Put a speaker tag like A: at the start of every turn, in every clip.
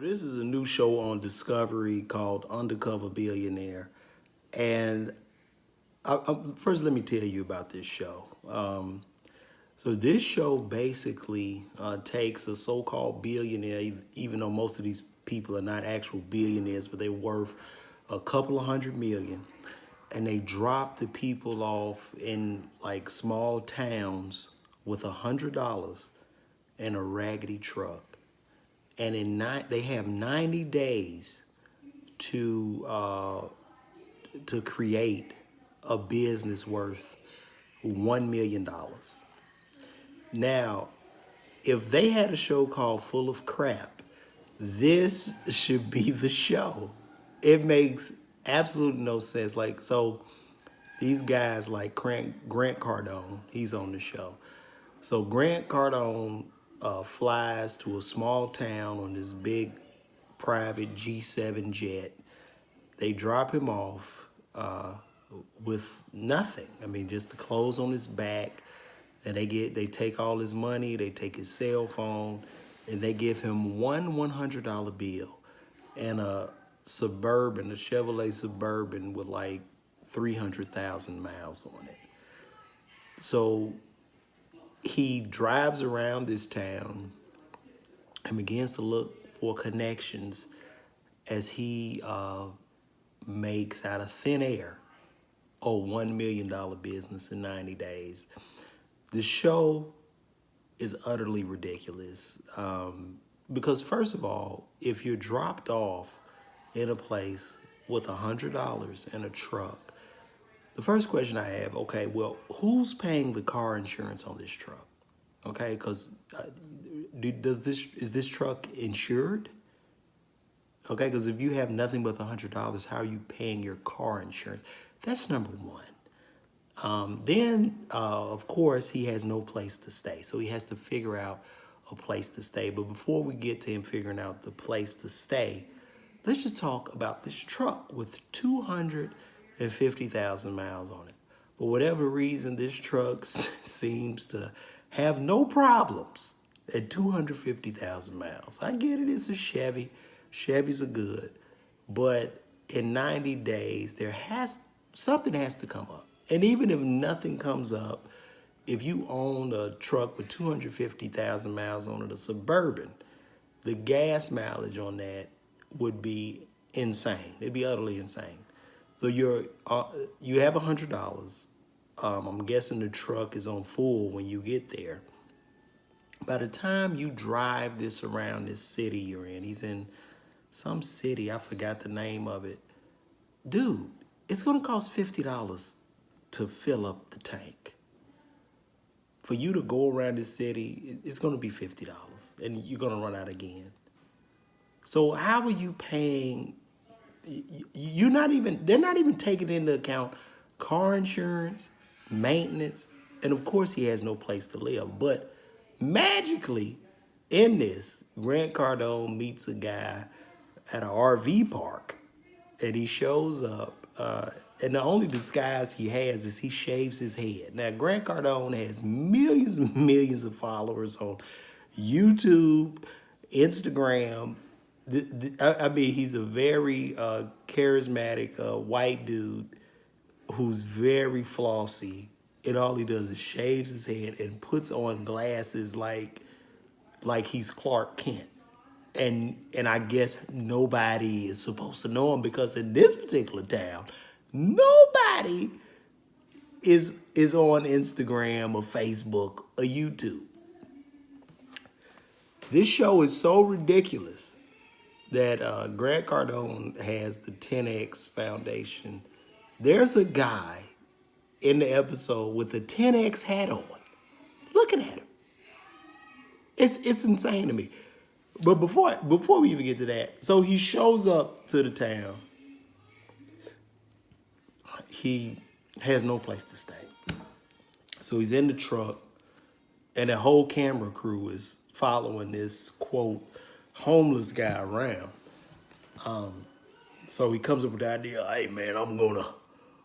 A: This is a new show on Discovery called Undercover Billionaire. And first, let me tell you about this show. So, this show basically takes a so called billionaire, even though most of these people are not actual billionaires, but they're worth a couple of hundred million, and they drop the people off in like small towns with $100 in a raggedy truck. And they have 90 days to to create a business worth $1 million. Now, if they had a show called Full of Crap, this should be the show. It makes absolutely no sense. Like, so these guys like Grant Cardone, he's on the show. So Grant Cardone flies to a small town on this big private G7 jet. They drop him off with nothing. I mean, just the clothes on his back. And they take all his money, they take his cell phone, and they give him one $100 bill and a Chevrolet Suburban with like 300,000 miles on it. So he drives around this town and begins to look for connections as he makes out of thin air a $1 million business in 90 days. The show is utterly ridiculous because, first of all, if you're dropped off in a place with $100 in a truck, the first question I have, okay, well, who's paying the car insurance on this truck? Okay, because is this truck insured? Okay, because if you have nothing but $100, how are you paying your car insurance? That's number one. Of course, he has no place to stay, so he has to figure out a place to stay. But before we get to him figuring out the place to stay, let's just talk about this truck with 250,000 miles on it. For whatever reason, this truck seems to have no problems at 250,000 miles. I get it, it's a Chevy. Chevys are good. But in 90 days, something has to come up. And even if nothing comes up, if you own a truck with 250,000 miles on it, a Suburban, the gas mileage on that would be insane. It'd be utterly insane. So you have $100. I'm guessing the truck is on full when you get there. By the time you drive this around this city you're in, he's in some city, I forgot the name of it. Dude, it's gonna cost $50 to fill up the tank. For you to go around this city, it's gonna be $50 and you're gonna run out again. So how are you paying? They're not even taking into account car insurance, maintenance, and of course he has no place to live. But magically, in this, Grant Cardone meets a guy at an RV park, and he shows up, and the only disguise he has is he shaves his head. Now, Grant Cardone has millions and millions of followers on YouTube, Instagram. I mean, he's a very charismatic white dude who's very flossy, and all he does is shaves his head and puts on glasses like he's Clark Kent. And I guess nobody is supposed to know him because in this particular town, nobody is on Instagram or Facebook or YouTube. This show is so ridiculous that Grant Cardone has the 10X Foundation. There's a guy in the episode with a 10X hat on, looking at him. It's insane to me. But before we even get to that, so he shows up to the town. He has no place to stay. So he's in the truck, and the whole camera crew is following this, quote, homeless guy around. So he comes up with the idea, hey man,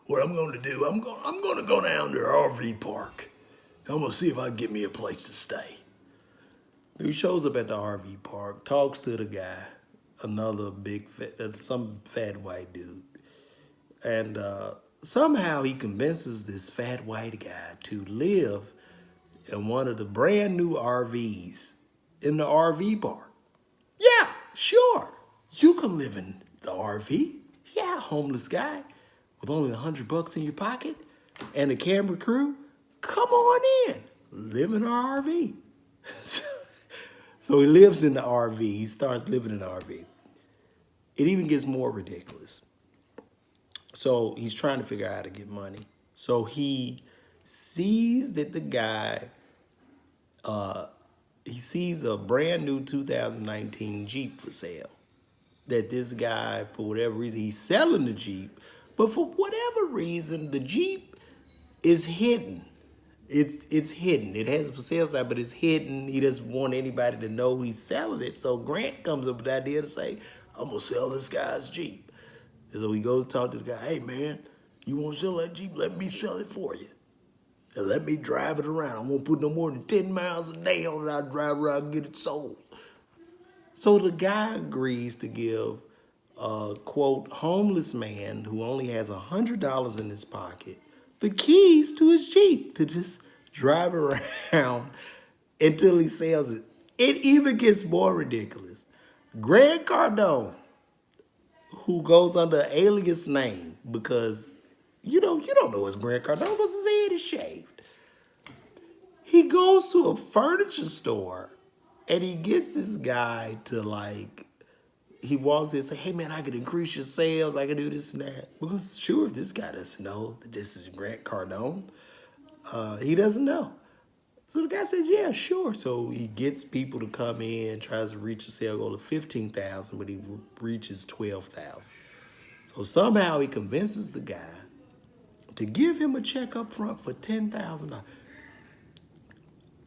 A: what I'm gonna do, I'm gonna go down to the RV park. I'm gonna see if I can get me a place to stay. He shows up at the RV park, talks to the guy, another some fat white dude. And somehow he convinces this fat white guy to live in one of the brand new RVs in the RV park. Yeah, sure. You can live in the RV. Yeah, homeless guy with only $100 in your pocket and a camera crew. Come on in. Live in our RV. So he lives in the RV. He starts living in the RV. It even gets more ridiculous. So he's trying to figure out how to get money. So he sees that the guy, he sees a brand new 2019 Jeep for sale. That this guy, for whatever reason, he's selling the Jeep, but for whatever reason, the Jeep is hidden. It's hidden. It has a for sale sign, but it's hidden. He doesn't want anybody to know he's selling it. So Grant comes up with the idea to say, I'm gonna sell this guy's Jeep. And so he goes to talk to the guy, hey man, you wanna sell that Jeep? Let me sell it for you. And let me drive it around. I won't put no more than 10 miles a day on it. I'll drive around and get it sold. So the guy agrees to give a, quote, homeless man who only has $100 in his pocket the keys to his Jeep to just drive around until he sells it. It even gets more ridiculous. Grant Cardone, who goes under an alias name because you don't know it's Grant Cardone because his head is shaved. He goes to a furniture store and he gets this guy to he walks in and say, hey man, I can increase your sales, I can do this and that. Because sure, this guy doesn't know that this is Grant Cardone. He doesn't know. So the guy says, yeah, sure. So he gets people to come in, tries to reach a sale goal of 15,000, but he reaches 12,000. So somehow he convinces the guy to give him a check up front for $10,000.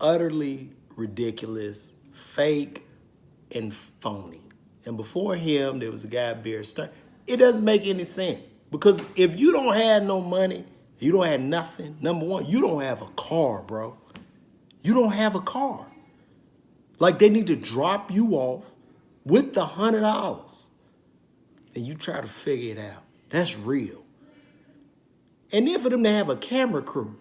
A: Utterly ridiculous, fake, and phony. And before him, there was a guy, Bear Stearns. It doesn't make any sense. Because if you don't have no money, you don't have nothing, number one, you don't have a car, bro. You don't have a car. Like they need to drop you off with the $100 and you try to figure it out. That's real. And then for them to have a camera crew.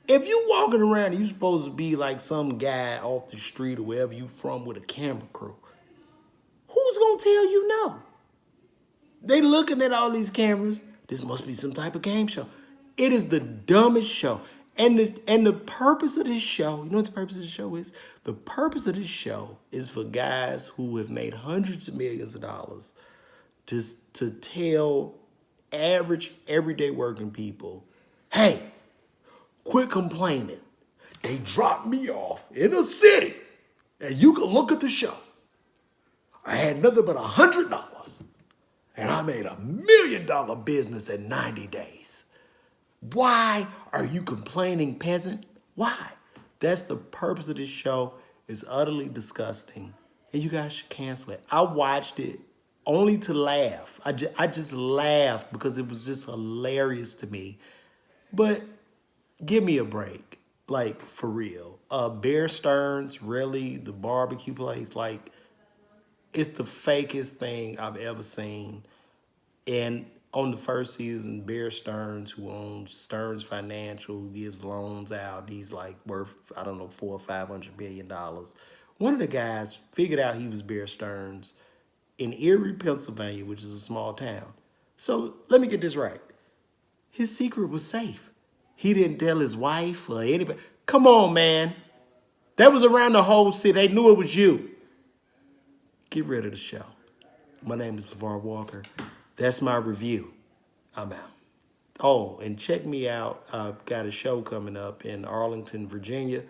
A: If you walking around and you supposed to be like some guy off the street or wherever you from with a camera crew, who's gonna tell you no? They looking at all these cameras. This must be some type of game show. It is the dumbest show. And the purpose of this show, you know what the purpose of the show is? The purpose of this show is for guys who have made hundreds of millions of dollars to tell average, everyday working people, hey, quit complaining. They dropped me off in a city and you can look at the show. I had nothing but $100 and I made $1 million business in 90 days. Why are you complaining, peasant? Why? That's the purpose of this show. It's utterly disgusting. And you guys should cancel it. I watched it only to laugh. I just laughed because it was just hilarious to me. But give me a break. Like, for real. Bear Stearns, really, the barbecue place, like, it's the fakest thing I've ever seen. And on the first season, Bear Stearns, who owns Stearns Financial, who gives loans out, he's like worth, I don't know, $400 or $500 billion. One of the guys figured out he was Bear Stearns in Erie, Pennsylvania, which is a small town. So let me get this right. His secret was safe. He didn't tell his wife or anybody. Come on, man. That was around the whole city. They knew it was you. Get rid of the show. My name is LeVar Walker. That's my review. I'm out. Oh, and check me out. I've got a show coming up in Arlington, Virginia.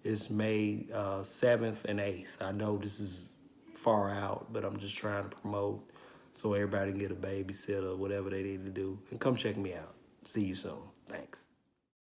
A: It's May 7th and 8th. I know this is far out, but I'm just trying to promote so everybody can get a babysitter, whatever they need to do. And come check me out. See you soon. Thanks.